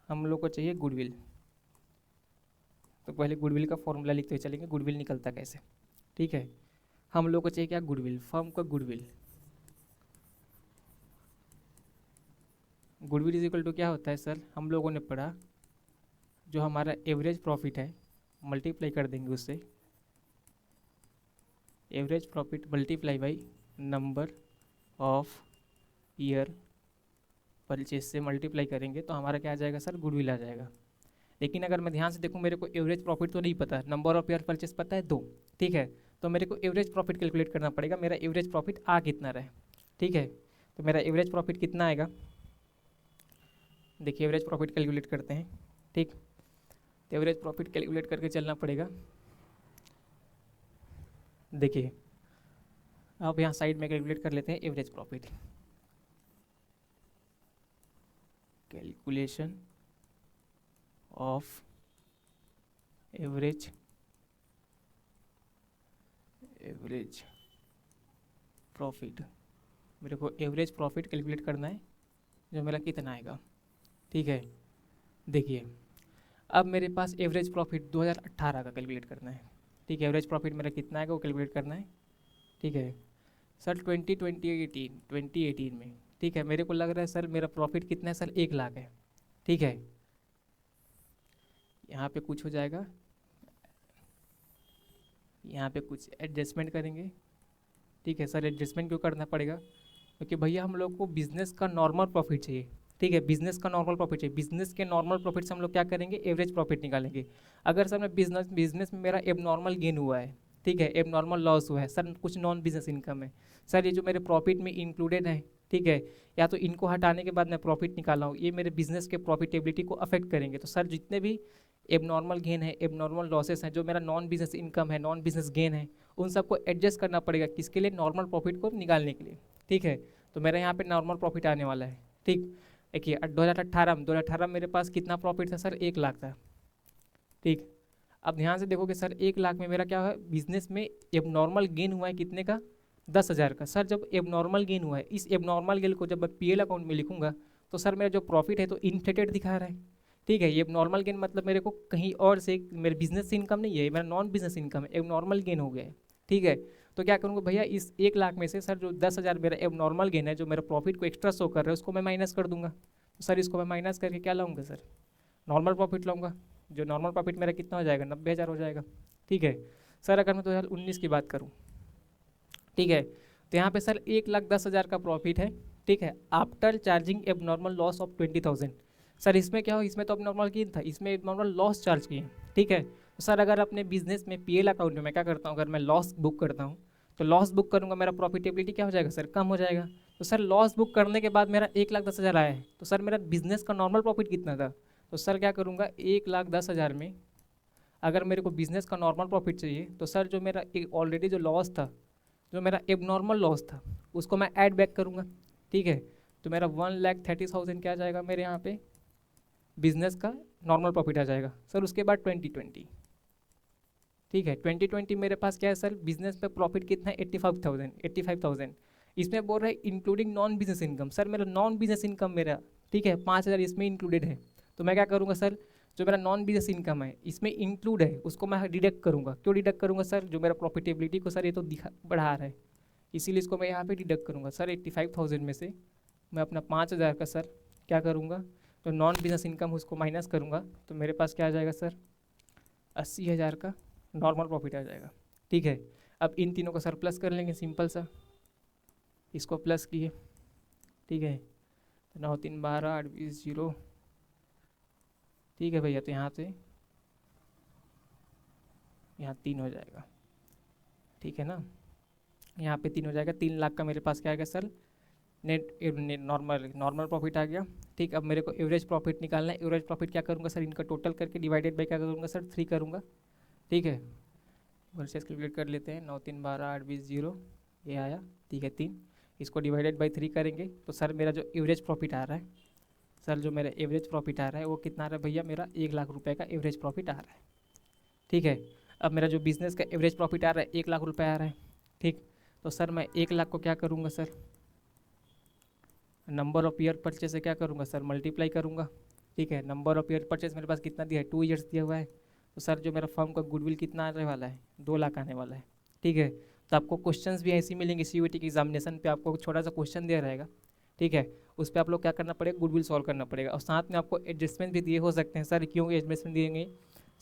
Speaker 1: हम लोग को चाहिए गुडविल। तो पहले गुडविल का फॉर्मूला लिखते हुए चलेंगे, गुडविल निकलता कैसे। ठीक है, हम लोग को चाहिए क्या, गुडविल, फर्म का goodwill. Goodwill is equal to क्या होता है सर, हम लोगों ने पढ़ा जो हमारा एवरेज प्रॉफिट है मल्टीप्लाई कर देंगे उससे, average profit multiply by number of year purchase से मल्टीप्लाई करेंगे तो हमारा क्या आ जाएगा सर, गुडविल आ जाएगा। लेकिन अगर मैं ध्यान से देखूँ मेरे को एवरेज प्रॉफिट तो नहीं पता, नंबर ऑफ ईयर परचेज पता है 2। ठीक है, तो मेरे को एवरेज प्रॉफिट कैलकुलेट करना पड़ेगा, मेरा एवरेज प्रॉफिट आ कितना रहे। ठीक है, तो मेरा एवरेज प्रॉफिट कितना आएगा, देखिए एवरेज प्रॉफिट कैलकुलेट करते हैं। ठीक, तो एवरेज प्रॉफिट कैलकुलेट करके चलना पड़ेगा। देखिए अब यहाँ साइड में कैलकुलेट कर लेते हैं average profit, calculation of average profit. मेरे को एवरेज प्रॉफिट कैलकुलेट करना है जो मेरा कितना आएगा। ठीक है, देखिए अब मेरे पास एवरेज प्रॉफिट 2018 का कैलकुलेट करना है। ठीक है, एवरेज प्रॉफिट मेरा कितना आएगा वो कैलकुलेट करना है। ठीक है सर, 2018 में, ठीक है, मेरे को लग रहा है सर मेरा प्रॉफिट कितना है सर, 1 लाख है। ठीक है, यहाँ पे कुछ हो जाएगा, यहाँ पे कुछ एडजस्टमेंट करेंगे। ठीक है सर, एडजस्टमेंट क्यों करना पड़ेगा, क्योंकि भैया हम लोग को बिजनेस का नॉर्मल प्रॉफिट चाहिए। ठीक है, बिजनेस का नॉर्मल प्रॉफिट चाहिए, बिजनेस के नॉर्मल प्रॉफिट से हम लोग क्या करेंगे, एवरेज प्रॉफिट निकालेंगे। अगर सर मैं बिजनेस में मेरा एबनॉर्मल गेन हुआ है, ठीक है, एबनॉर्मल लॉस हुआ है सर, कुछ नॉन बिजनेस इनकम है सर, ये जो मेरे प्रॉफिट में इंक्लूडेड है, ठीक है, या तो इनको हटाने के बाद मैं प्रॉफिट निकाला हूँ, ये मेरे बिजनेस के प्रॉफिटेबिलिटी को अफेक्ट करेंगे। तो सर जितने भी एबनॉर्मल गेन है, एबनॉर्मल लॉसेस हैं, जो मेरा नॉन बिजनेस इनकम है, नॉन बिजनेस गेन है, उन सबको एडजस्ट करना पड़ेगा, किसके लिए? नॉर्मल प्रॉफिट को निकालने के लिए। ठीक है, तो मेरा यहाँ पे नॉर्मल प्रॉफिट आने वाला है। ठीक, देखिए 2018 में मेरे पास कितना प्रॉफिट था सर? 1 लाख था। ठीक, अब ध्यान से देखोगे सर, 1 लाख में मेरा क्या है? बिजनेस में एबनॉर्मल गेन हुआ है कितने का? 10,000 का। सर जब एबनॉर्मल गेन हुआ है, इस एबनॉर्मल गेन को जब मैं पीएल अकाउंट में लिखूंगा तो सर मेरा जो प्रॉफिट है तो इन्फ्लेटेड दिखा रहा है। ठीक है, ये नॉर्मल गेन मतलब मेरे को कहीं और से, मेरे बिजनेस से इनकम नहीं है, मेरा नॉन बिजनेस इनकम है, एक नॉर्मल गेन हो गया है। ठीक है, तो क्या करूँगा भैया, इस 1 लाख में से सर जो 10,000 मेरा एब नॉर्मल गेन है, जो मेरा प्रॉफिट को एक्स्ट्रा शो कर रहा है, उसको मैं माइनस कर दूंगा। तो सर इसको मैं माइनस करके क्या लाऊंगा सर? नॉर्मल प्रॉफिट लाऊंगा। जो नॉर्मल प्रॉफिट मेरा कितना हो जाएगा? 90,000 हो जाएगा। ठीक है सर, अगर मैं 2019 की बात करूँ, ठीक है, तो यहाँ पे सर 1,10,000 का प्रॉफिट है। ठीक है, आफ्टर चार्जिंग एब नॉर्मल लॉस ऑफ 20,000। सर इसमें क्या हो, इसमें तो अब नॉर्मल गेन था, इसमें एब नॉर्मल लॉस चार्ज किए। ठीक है, तो सर अगर अपने बिजनेस में पीएल अकाउंट में मैं क्या करता हूँ, अगर मैं लॉस बुक करता हूँ तो लॉस बुक करूँगा, मेरा प्रॉफिटेबिलिटी क्या हो जाएगा सर? कम हो जाएगा। तो सर लॉस बुक करने के बाद मेरा 1,10,000 आया है, तो सर मेरा बिजनेस का नॉर्मल प्रॉफिट कितना था? तो सर क्या करूँगा, 1,10,000 में अगर मेरे को बिजनेस का नॉर्मल प्रॉफिट चाहिए तो सर जो मेरा ऑलरेडी जो लॉस था, जो मेरा एबनॉर्मल लॉस था, उसको मैं ऐड बैक करूँगा। ठीक है, तो मेरा 1,30,000 क्या आ जाएगा मेरे यहाँ पे? बिजनेस का नॉर्मल प्रॉफिट आ जाएगा। सर उसके बाद 2020, ठीक है, 2020 मेरे पास क्या है सर? बिजनेस पे प्रॉफिट कितना है? 85,000। इसमें बोल रहा है including non business income. Sir मेरा नॉन बिजनेस इनकम मेरा, ठीक है, 5,000 इसमें इंक्लूडेड है। तो मैं क्या करूँगा सर, जो मेरा नॉन बिजनेस इनकम है इसमें इंक्लूड है, उसको मैं डिडक्ट करूँगा। क्यों डिडक्ट करूँगा सर? जो मेरा प्रॉफिटेबिलिटी को सर ये तो दिखा बढ़ा रहा है, इसीलिए इसको मैं यहाँ पे डिडक्ट करूँगा। सर 85,000 में से मैं अपना 5,000 का सर क्या करूँगा, तो नॉन बिजनेस इनकम उसको माइनस करूँगा, तो मेरे पास क्या आ जाएगा सर? 80,000 का नॉर्मल प्रॉफिट आ जाएगा। ठीक है, अब इन तीनों को सर प्लस कर लेंगे, सिंपल सा, इसको प्लस किए। ठीक है, तो 9 3 12 8 20 0। ठीक है भैया, तो यहाँ से यहाँ 3 हो जाएगा। ठीक है ना, यहाँ पे 3 हो जाएगा। 3 लाख का मेरे पास क्या आएगा सर? नेट नॉर्मल प्रॉफिट आ गया। ठीक, अब मेरे को एवरेज प्रॉफिट निकालना है। एवरेज प्रॉफिट क्या करूँगा सर? इनका टोटल करके डिवाइडेड बाई क्या करूँगा सर? 3 करूँगा। ठीक है, वर्सेस कैलकुलेट कर लेते हैं। 9 3 12 8 20 0 ये आया। ठीक है, 3, इसको डिवाइडेड बाई 3 करेंगे तो सर मेरा जो एवरेज प्रॉफिट आ रहा है, सर जो मेरा एवरेज प्रॉफिट आ रहा है वो कितना आ रहा है भैया? मेरा 1,00,000 रुपये का एवरेज प्रॉफिट आ रहा है। ठीक है, अब मेरा जो बिज़नेस का एवरेज प्रॉफिट आ रहा है 1,00,000 रुपये आ रहा है। ठीक, तो सर मैं 1,00,000 को क्या करूँगा sir? Number of year purchase से क्या करूँगा सर? मल्टीप्लाई करूँगा। ठीक है, नंबर ऑफ ईयर परचेज मेरे पास कितना दिया है? 2 ईयर्स दिया हुआ है। तो सर जो मेरा फर्म का गुडविल कितना आने वाला है? 2,00,000 आने वाला है। ठीक है, तो आपको क्वेश्चंस भी ऐसे मिलेंगे सीयूईटी के एग्जामिनेशन पे, आपको छोटा सा क्वेश्चन दिया रहेगा। ठीक है, उस पर आप लोग क्या करना पड़ेगा? गुडविल सॉल्व करना पड़ेगा, और साथ में आपको एडजस्टमेंट भी दिए हो सकते हैं। सर क्यों एडजस्टमेंट दिएंगे?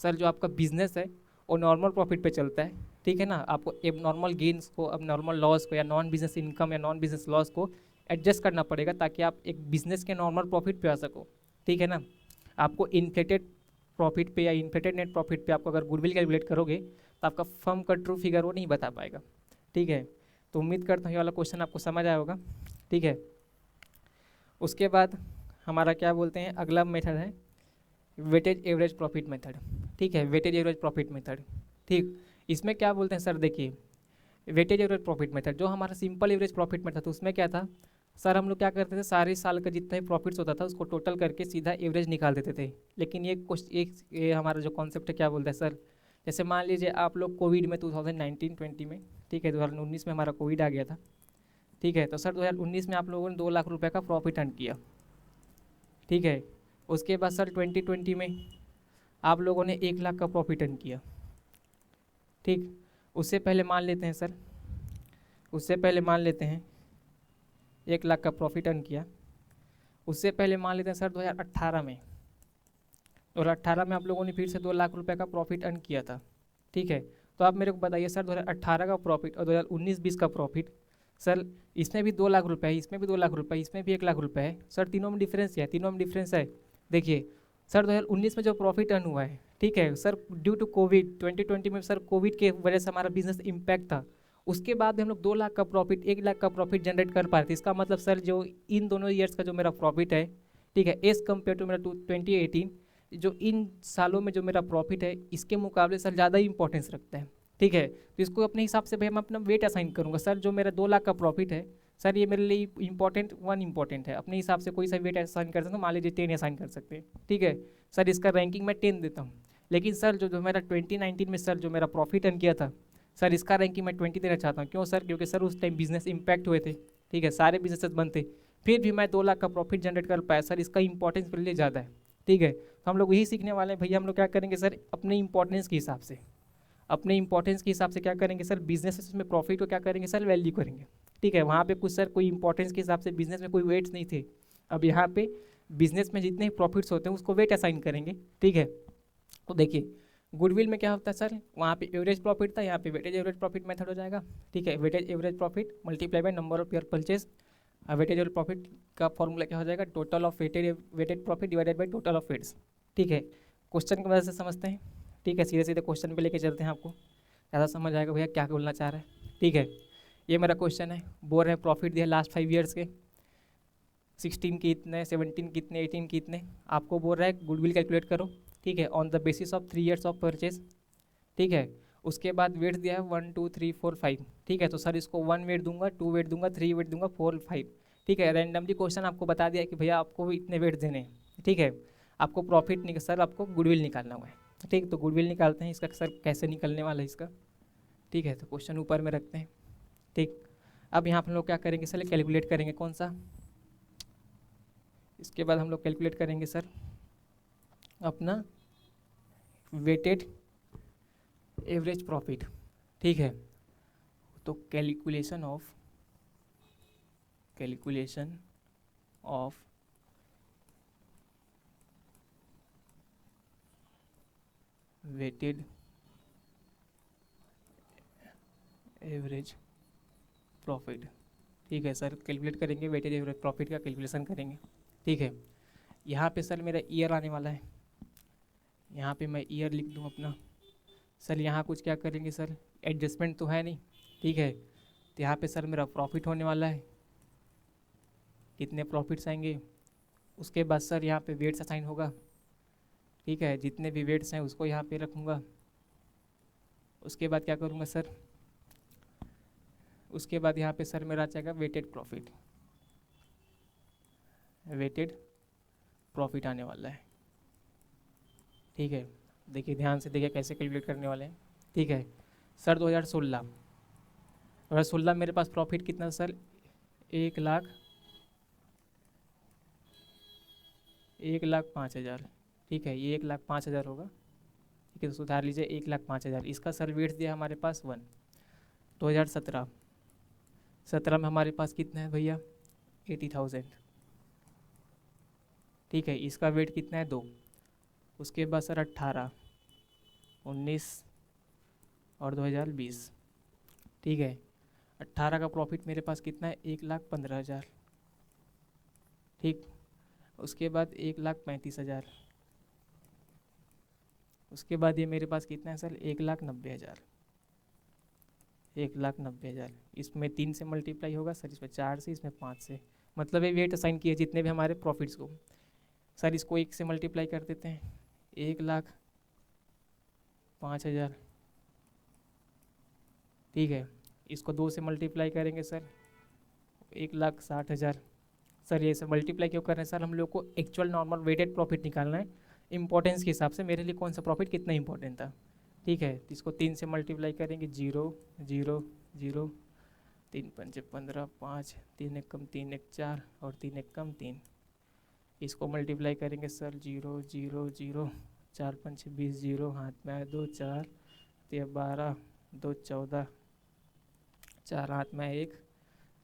Speaker 1: सर जो आपका बिजनेस है वो नॉर्मल प्रॉफिट पे चलता है। ठीक है ना, आपको एब नॉर्मल गेन्स को, अब नॉर्मल लॉस को, या नॉन बिजनेस इनकम या नॉन बिजनेस लॉस को एडजस्ट करना पड़ेगा, ताकि आप एक बिजनेस के नॉर्मल प्रॉफिट पे आ सको। ठीक है ना, आपको इन्फ्लेटेड प्रॉफिट पे या इन्फ्लेटेड नेट प्रॉफिट पे आपको अगर गुडविल कैलकुलेट करोगे तो आपका फर्म का ट्रू फिगर वो नहीं बता पाएगा। ठीक है, तो उम्मीद करता हूँ ये वाला क्वेश्चन आपको समझ आया होगा। ठीक है, उसके बाद हमारा क्या बोलते हैं, अगला मेथड है वेटेज एवरेज प्रॉफिट मेथड। ठीक है, वेटेज एवरेज प्रॉफिट मेथड। ठीक, इसमें क्या बोलते हैं सर? देखिए, वेटेज एवरेज प्रॉफिट मेथड, जो हमारा सिंपल एवरेज प्रॉफिट मेथड था उसमें क्या था सर? हम लोग क्या करते थे, सारे साल का जितना भी प्रॉफिट्स होता था उसको टोटल करके सीधा एवरेज निकाल देते थे। लेकिन ये हमारा जो कॉन्सेप्ट है क्या बोलता है सर? जैसे मान लीजिए आप लोग कोविड में 2019-20 में, ठीक है, 2019 में हमारा कोविड आ गया था। ठीक है, तो सर 2019 में आप लोगों ने 2,00,000 रुपये का प्रॉफिट अर्न किया। ठीक है, उसके बाद सर 2020 में आप लोगों ने 1,00,000 का प्रॉफिट अर्न किया। ठीक, उससे पहले मान लेते हैं सर, उससे पहले मान लेते हैं 1,00,000 का प्रॉफिट अर्न किया। उससे पहले मान लेते हैं सर 2018 में, 2018 में आप लोगों ने फिर से 2,00,000 रुपये का प्रॉफिट अर्न किया था। ठीक है, तो आप मेरे को बताइए सर 2018 का प्रॉफिट और 2019-20 का प्रॉफिट, सर इसमें भी 2,00,000 रुपये है, इसमें भी 2,00,000 रुपये, इसमें भी 1,00,000 रुपये है। सर तीनों में डिफरेंस है, तीनों में डिफरेंस है। देखिए सर 2019 में जो प्रॉफिट अर्न हुआ है, ठीक है सर, ड्यू टू कोविड 2020 में सर कोविड के वजह से हमारा बिजनेस इम्पैक्ट था, उसके बाद हम लोग 2 लाख का प्रॉफिट 1 लाख का प्रॉफिट जनरेट कर पाए थे। इसका मतलब सर जो इन दोनों ईयर्स का जो मेरा प्रॉफिट है, ठीक है, एज कम्पेयर टू मेरा 2018, जो इन सालों में जो मेरा प्रॉफिट है इसके मुकाबले सर ज़्यादा ही इंपॉर्टेंस रखता है, ठीक है। तो इसको अपने हिसाब से भाई मैं अपना वेट असाइन करूँगा। सर जो मेरा 2 लाख का प्रॉफिट है सर, ये मेरे लिए इंपॉर्टेंट है, अपने हिसाब से कोई सा वेट असाइन कर सकते हैं, मान लीजिए 10 असाइन कर सकते हैं, ठीक है। सर इसका रैंकिंग मैं 10 देता हूँ। लेकिन सर जो मेरा 2019 में सर जो मेरा प्रॉफिट अर्न किया था सर, इसका रैंकिंग मैं 20 देना चाहता हूँ। क्यों सर? क्योंकि सर उस टाइम बिजनेस इम्पैक्ट हुए थे, ठीक है, सारे बिजनेसेस बंद थे, फिर भी मैं 2 लाख का प्रॉफिट जनरेट कर पाया। सर इसका इंपॉर्टेंस मेरे लिए ज़्यादा है, ठीक है। तो हम लोग यही सीखने वाले हैं भैया। हम लोग क्या करेंगे सर, अपने इंपॉर्टेंस के हिसाब से, अपने इंपॉर्टेंस के हिसाब से क्या करेंगे सर, बिजनेस में प्रॉफिट को क्या करेंगे सर, वैल्यू करेंगे, ठीक है। वहाँ पे कुछ सर कोई इंपॉर्टेंस के हिसाब से बिजनेस में कोई वेट्स नहीं थे। अब यहाँ पे बिजनेस में जितने प्रॉफिट्स होते हैं उसको वेट असाइन करेंगे, ठीक है। तो देखिए गुडविल में क्या होता है सर, वहाँ पे एवरेज प्रॉफिट था, यहाँ पे वेटेज एवरेज प्रॉफिट मेथड हो जाएगा, ठीक है। Weightage average profit multiply by number of year purchase. Weightage average profit का फॉर्मूला क्या हो जाएगा, total of weighted profit divided by total of weights, ठीक है। क्वेश्चन की वजह से समझते हैं, ठीक है, सीधे सीधे क्वेश्चन पे लेके चलते हैं, आपको ज़्यादा समझ आएगा भैया क्या बोलना चाह रहा है, ठीक है। ये मेरा क्वेश्चन है, बोल रहे हैं प्रॉफिट दिया लास्ट 5 ईयर्स के, 16 के इतने, 17 के इतने, 18 के इतने, आपको बोल रहा है गुडविल कैलकुलेट करो, ठीक है, on the basis of 3 years of purchase, ठीक है। उसके बाद वेट दिया है 1 2 3 4 5, ठीक है। तो सर इसको 1 वेट दूंगा, 2 वेट दूंगा, 3 वेट दूंगा, 4 5, ठीक है। रैंडमली क्वेश्चन आपको बता दिया कि भैया आपको इतने वेट देने हैं, ठीक है। आपको प्रॉफिट नहीं, सर आपको गुडविल निकालना हुआ है, ठीक। तो गुडविल निकालते हैं, इसका सर कैसे निकलने वाला है इसका, ठीक है। तो क्वेश्चन ऊपर में रखते हैं, ठीक। अब यहाँ पर हम लोग क्या करेंगे सर, कैलकुलेट करेंगे कौन सा, इसके बाद हम लोग कैलकुलेट करेंगे सर अपना वेटेड एवरेज प्रॉफिट, ठीक है। तो calculation of weighted average profit, ठीक है सर। कैलकुलेट करेंगे वेटेड एवरेज प्रॉफिट का कैलकुलेशन करेंगे, ठीक है। यहाँ पे सर मेरा ईयर आने वाला है, यहाँ पे मैं ईयर लिख दूँ अपना। सर यहाँ कुछ क्या करेंगे सर, एडजस्टमेंट तो है नहीं, ठीक है। तो यहाँ पे सर मेरा प्रॉफिट होने वाला है, कितने प्रॉफिट्स आएंगे। उसके बाद सर यहाँ पे वेट्स असाइन होगा, ठीक है, जितने भी वेट्स हैं उसको यहाँ पे रखूँगा। उसके बाद क्या करूँगा सर, उसके बाद यहाँ पे सर मेरा आ जाएगा वेटेड प्रॉफिट आने वाला है, ठीक है। देखिए ध्यान से देखिए कैसे कैलकुलेट करने वाले हैं, ठीक है। सर 2016 मेरे पास प्रॉफिट कितना सर, 1,05,000, ठीक है। ये 1,05,000 होगा, ठीक है। तो सुधार लीजिए 1,05,000, इसका सर वेट्स दिया हमारे पास 1। 2017 में हमारे पास कितना है भैया, 80,000, ठीक है। इसका वेट कितना है 2। उसके बाद सर 18, 19 और 2020, ठीक है। 18 का प्रॉफिट मेरे पास कितना है, 1,15,000, ठीक। उसके बाद 1,35,000, उसके बाद ये मेरे पास कितना है सर, 1,90,000, इसमें 3 से मल्टीप्लाई होगा सर, इसमें 4 से, इसमें 5 से, मतलब ये वेट असाइन किए जितने भी हमारे प्रॉफिट्स को। सर इसको 1 से मल्टीप्लाई कर देते हैं, 1,05,000, ठीक है। इसको 2 से मल्टीप्लाई करेंगे सर, 1,60,000। सर ये सब मल्टीप्लाई क्यों कर रहे हैं सर, हम लोग को एक्चुअल नॉर्मल वेटेड प्रॉफिट निकालना है, इंपॉर्टेंस के हिसाब से मेरे लिए कौन सा प्रॉफिट कितना इंपॉर्टेंट था, ठीक है। तो इसको 3 से मल्टीप्लाई करेंगे, 0 0 0, 3 पंचे 15, 5, 3 एक कम 3 एक 4 और 3 एक कम 3। इसको मल्टीप्लाई करेंगे सर, 0 0 0, 4 पंचे 20, 0 हाथ में आए 2, 4 3 12, 2 14, 4 हाथ में 1,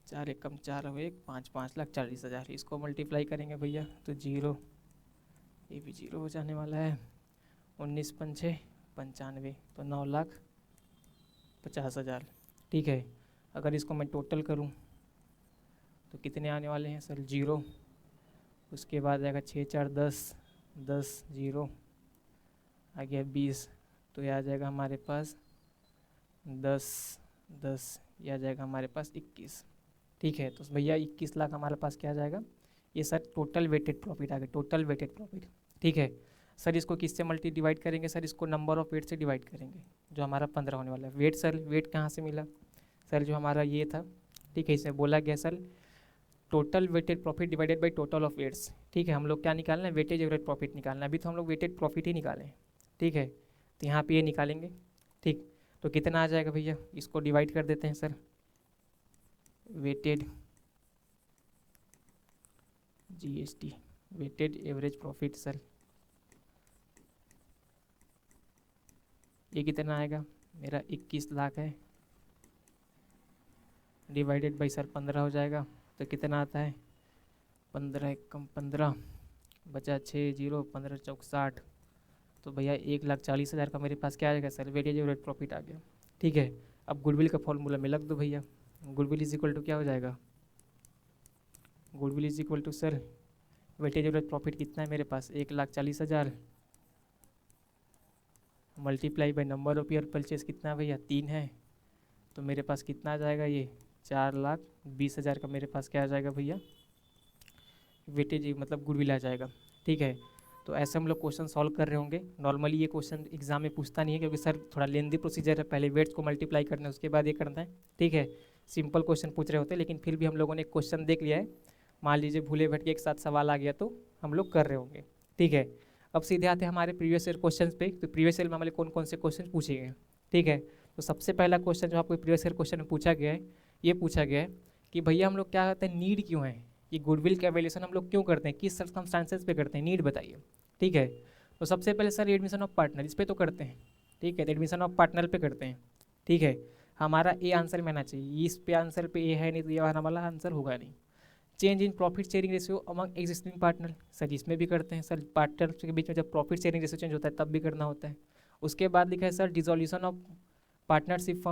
Speaker 1: 4 एक कम 4 और 1 5, 5,40,000। इसको मल्टीप्लाई करेंगे भैया तो 0, ये भी 0 हो जाने वाला है, 19 पंचे 95, तो 9,50,000, ठीक है। अगर इसको मैं टोटल करूं तो कितने आने वाले हैं सर, 0, उसके बाद आएगा 6 4 10, 10 0 आ गया 20, तो ये आ जाएगा हमारे पास 10, यह आ जाएगा हमारे पास 21। ठीक है, तो भैया 21 लाख हमारे पास क्या आ जाएगा, ये सर टोटल वेटेड प्रॉफिट आ गया, टोटल वेटेड प्रॉफिट। ठीक है सर, इसको किससे मल्टी डिवाइड करेंगे सर, इसको नंबर ऑफ वेट से डिवाइड करेंगे, जो हमारा 15 होने वाला है। वेट सर, वेट कहाँ से मिला सर, जो हमारा ये था। ठीक है, इसमें बोला गया sir total weighted profit divided by total of weights. ठीक है, हम लोग क्या निकालना है, वेटेज एवरेज प्रॉफिट निकालना है। अभी तो हम लोग वेटेड प्रॉफिट ही निकालें। ठीक है, तो यहाँ पे ये निकालेंगे। ठीक, तो कितना आ जाएगा भैया, इसको डिवाइड कर देते हैं sir, weighted GST, weighted average profit sir, ये कितना आएगा मेरा 21 लाख है, डिवाइडेड बाई सर 15 हो जाएगा, तो कितना आता है 15 कम 15 बचा 6 जीरो, 15 चौक 60, तो भैया 1,40,000 का मेरे पास क्या आ जाएगा सर, वेटेज एवरेज प्रॉफिट आ गया। ठीक है, अब गुडविल का फॉर्मूला में लग दो भैया, गुडविल इज इक्वल टू क्या हो जाएगा, goodwill is equal to sir weightage average profit कितना है मेरे पास 1,40,000 multiply by number of year purchase कितना है भैया 3 है, तो मेरे पास कितना आ जाएगा ये 4,20,000 का मेरे पास क्या आ जाएगा भैया, वेटेज मतलब गुडविल आ जाएगा। ठीक है, तो ऐसे हम लोग क्वेश्चन सॉल्व कर रहे होंगे। नॉर्मली ये क्वेश्चन एग्जाम में पूछता नहीं है, क्योंकि सर थोड़ा लेंदी प्रोसीजर है, पहले वेट्स को मल्टीप्लाई करना है उसके बाद ये करना है। ठीक है, सिंपल क्वेश्चन पूछ रहे होते हैं, लेकिन फिर भी हम लोगों ने क्वेश्चन देख लिया है, मान लीजिए भूले भटके एक साथ सवाल आ गया तो हम लोग कर रहे होंगे। ठीक है, अब सीधे आते हैं हमारे प्रीवियस ईयर क्वेश्चन पे। तो प्रीवियस ईयर में हमारे कौन कौन से क्वेश्चन पूछे गए। ठीक है, तो सबसे पहला क्वेश्चन जो आपको प्रीवियस ईयर क्वेश्चन में पूछा गया है, ये पूछा गया है कि भैया हम लोग क्या करते हैं, नीड क्यों है, ये गुडविल का वैल्यूएशन हम लोग क्यों करते हैं, किस सर्कमस्टांसेस पे करते हैं, नीड बताइए। ठीक है, तो सबसे पहले सर एडमिशन ऑफ पार्टनर, इस पर तो करते हैं। ठीक है, तो एडमिशन ऑफ पार्टनर पे करते हैं। ठीक है, हमारा ए आंसर में आना चाहिए, इस पे आंसर पे ए है नहीं तो ये हमारा आंसर होगा नहीं। Change in profit sharing ratio among existing partner, sir इसमें भी करते हैं सर, पार्टनर के बीच में जब प्रॉफिट शेयरिंग रेशियो चेंज होता है तब भी करना होता है। उसके बाद लिखा है sir dissolution of partnership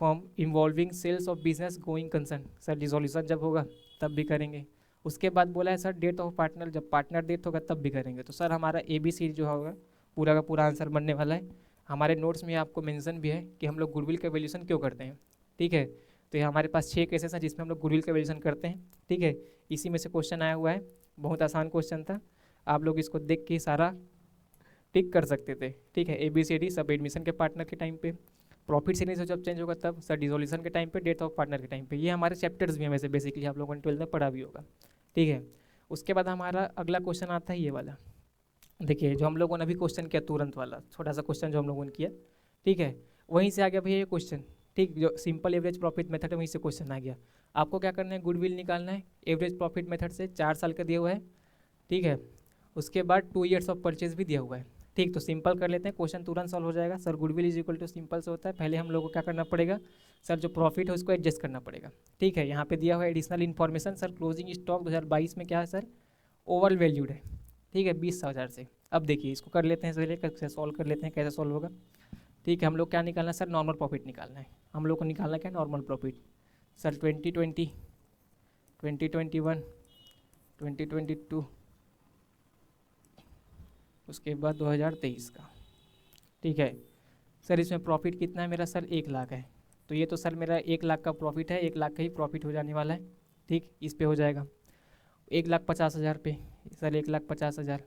Speaker 1: form involving sales of business going concern, sir dissolution जब होगा तब भी करेंगे। उसके बाद बोला है सर डेथ ऑफ पार्टनर, जब पार्टनर डेथ होगा तब भी करेंगे। तो सर हमारा ABC जो होगा पूरा का पूरा आंसर बनने वाला है। हमारे नोट्स में आपको मेंशन भी है कि हम लोग गुडविल का वैल्यूएशन क्यों करते हैं। ठीक है, तो ये हमारे पास 6 केसेस हैं जिसमें हम लोग गुडविल का वैल्यूएशन करते हैं। ठीक है, इसी में से क्वेश्चन आया हुआ है, बहुत आसान क्वेश्चन था, आप लोग इसको देख के सारा टिक कर सकते थे। ठीक है, ABCD सब एडमिशन के पार्टनर के टाइम पे, प्रॉफिट शेयरिंग से जब चेंज होगा तब, सर डिसोल्यूशन के टाइम पे, डेथ ऑफ पार्टनर के टाइम पे। ये हमारे चैप्टर्स भी हैं वैसे, बेसिकली आप लोगों ने 12th में पढ़ा भी होगा। ठीक है, उसके बाद हमारा अगला क्वेश्चन आता है ये वाला, देखिए जो हम लोगों ने अभी क्वेश्चन किया तुरंत वाला छोटा सा क्वेश्चन जो हम लोगों ने किया। ठीक है, वहीं से आ गया भैया ये क्वेश्चन। ठीक, जो सिंपल एवरेज प्रॉफिट मेथड है वहीं से क्वेश्चन आ गया। आपको क्या करना है, गुडविल निकालना है एवरेज प्रॉफिट मेथड से, 4 साल का दिया हुआ है। ठीक है, उसके बाद 2 ईयर्स ऑफ परचेज भी दिया हुआ है। ठीक, तो सिंपल कर लेते हैं, क्वेश्चन तुरंत सॉल्व हो जाएगा। Sir goodwill is equal to simple से होता है, पहले हम लोगों को क्या करना पड़ेगा सर, जो प्रॉफिट है उसको एडजस्ट करना पड़ेगा। ठीक है, यहाँ पे दिया हुआ है additional information, sir closing stock 2022 में क्या है सर, ओवर वैल्यूड है। ठीक है, 20,000 से। अब देखिए इसको कर लेते हैं, पहले कैसे सॉल्व कर लेते हैं, कैसे सॉल्व होगा। ठीक है, हम लोग क्या निकालना है सर, नॉर्मल प्रॉफिट निकालना है। हम लोग को निकालना क्या, नॉर्मल प्रॉफिट। सर 2020, 2021, 2022, उसके बाद 2023 का। ठीक है सर, इसमें प्रॉफिट कितना है मेरा सर, 1 लाख है। तो ये तो सर मेरा 1 लाख का प्रॉफिट है, 1 लाख का ही प्रॉफिट हो जाने वाला है। ठीक, इस पे हो जाएगा 1,50,000 पे, सर 1,50,000।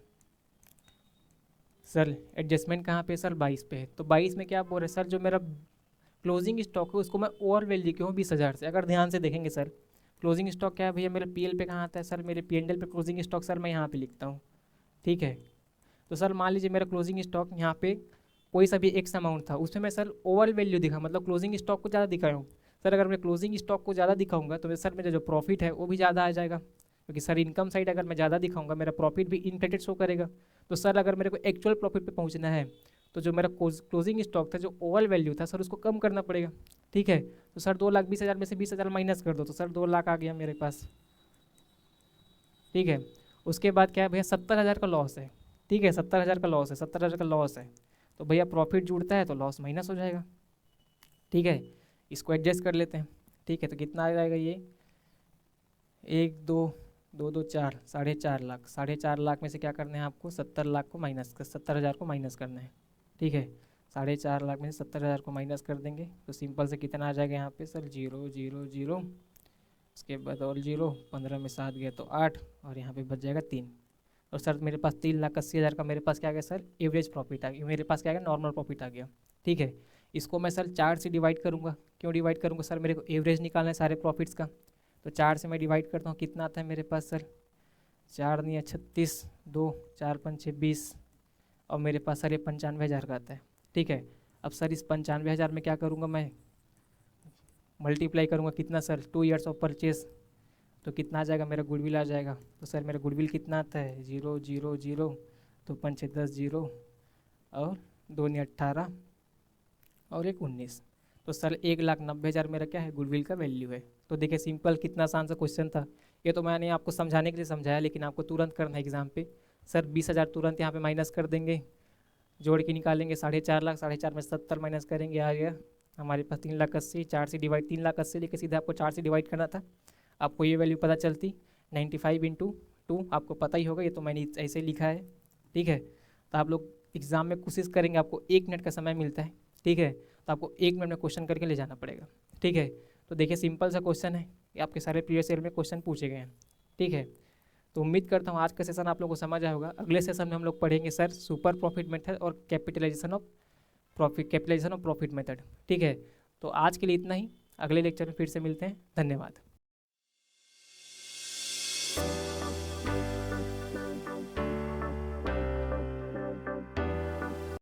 Speaker 1: सर एडजस्टमेंट कहाँ पे सर, 22 पे है। तो 22 में क्या बोल रहे हैं सर, जो मेरा क्लोजिंग स्टॉक है उसको मैं ओवर वैल्यू क्यों 20,000 से। अगर ध्यान से देखेंगे सर, क्लोजिंग स्टॉक क्या है भैया, मेरे PL पे कहाँ आता है सर, मेरे P&L पे क्लोजिंग स्टॉक सर मैं यहाँ पे लिखता हूँ। ठीक है, तो सर मान लीजिए मेरा क्लोजिंग स्टॉक यहाँ पे कोई सा भी एक्स अमाउंट था, उसमें मैं सर ओवर वैल्यू दिखा, मतलब क्लोजिंग स्टॉक को ज़्यादा दिखाया हूँ। सर अगर मैं क्लोजिंग स्टॉक को ज़्यादा दिखाऊंगा तो सर मेरा जो प्रॉफिट है वो भी ज़्यादा आ जाएगा, क्योंकि सर इनकम साइड अगर मैं ज़्यादा दिखाऊंगा मेरा प्रॉफिट भी इनफ्लेटेड शो करेगा। तो सर अगर मेरे को एक्चुअल प्रॉफिट पे पहुंचना है तो जो मेरा क्लोजिंग स्टॉक था, जो ओवर वैल्यू था सर, उसको कम करना पड़ेगा। ठीक है, तो सर 2,20,000 में से 20,000 माइनस कर दो तो सर 2 लाख आ गया मेरे पास। ठीक है, उसके बाद क्या है भैया, 70,000 का लॉस है। ठीक है, 70,000 का लॉस है, 70,000 का लॉस है, तो भैया प्रॉफिट जुड़ता है तो लॉस माइनस हो जाएगा। ठीक है, इसको एडजस्ट कर लेते हैं। ठीक है, तो कितना आ जाएगा ये, 1 2 2 2 4, 4.5 लाख। 4.5 लाख में से क्या करना है आपको, 70 लाख को माइनस कर, 70,000 को माइनस करना है। ठीक है, 4.5 लाख में से 70,000 को माइनस कर देंगे तो सिंपल से कितना आ जाएगा यहाँ पे सर, 0 0 0, उसके बाद और 0, 15 में 7 गया तो 8, और यहाँ पे बच जाएगा 3। और सर मेरे पास 3,80,000 का मेरे पास क्या आ गया सर, एवरेज प्रॉफिट आ गया, मेरे पास क्या आ गया, नॉर्मल प्रॉफिट आ गया। ठीक है, इसको मैं सर 4 से डिवाइड करूँगा। क्यों डिवाइड करूँगा सर, मेरे को एवरेज निकालना है सारे प्रॉफिट्स का, तो 4 से मैं डिवाइड करता हूँ, कितना आता है मेरे पास सर, 4 नहीं 36, 2 4 5 6 20, और मेरे पास सर ये 95,000 का आता है। ठीक है, अब सर इस 95,000 में क्या करूँगा, मैं मल्टीप्लाई करूँगा कितना सर, 2 ईयर्स ऑफ परचेस, तो कितना आ जाएगा, मेरा गुडविल आ जाएगा। तो सर मेरा गुडविल कितना आता है, 0 0 0, तो 5 6 10 0, और 2 नहीं 18, और 1 19, तो सर 1,90,000 मेरा क्या है, गुडविल का वैल्यू है। तो देखिए सिंपल, कितना आसान सा क्वेश्चन था। ये तो मैंने आपको समझाने के लिए समझाया, लेकिन आपको तुरंत करना है एग्जाम पे। सर 20,000 तुरंत यहाँ पे माइनस कर देंगे, जोड़ के निकालेंगे 4.5 लाख, 4.5 में 70 माइनस करेंगे, आ गया हमारे पास 3,80,000। 4 से डिवाइड, 3,80,000 लेके सीधे आपको 4 से डिवाइड करना था, आपको ये वैल्यू पता चलती 95 इंटू 2, आपको पता ही होगा, ये तो मैंने ऐसे ही लिखा है। ठीक है, तो आप लोग एग्जाम में कोशिश करेंगे, आपको 1 मिनट का समय मिलता है। ठीक है, तो आपको 1 मिनट में क्वेश्चन करके ले जाना पड़ेगा। ठीक है, तो देखिए सिंपल सा क्वेश्चन है, ये आपके सारे प्रीवियस ईयर में क्वेश्चन पूछे गए हैं। ठीक है, तो उम्मीद करता हूँ आज का सेशन आप लोगों को समझ आया होगा। अगले सेशन में हम लोग पढ़ेंगे सर सुपर प्रॉफिट मेथड और कैपिटलाइजेशन ऑफ प्रॉफिट मेथड। ठीक है, तो आज के लिए इतना ही, अगले लेक्चर में फिर से मिलते हैं। धन्यवाद।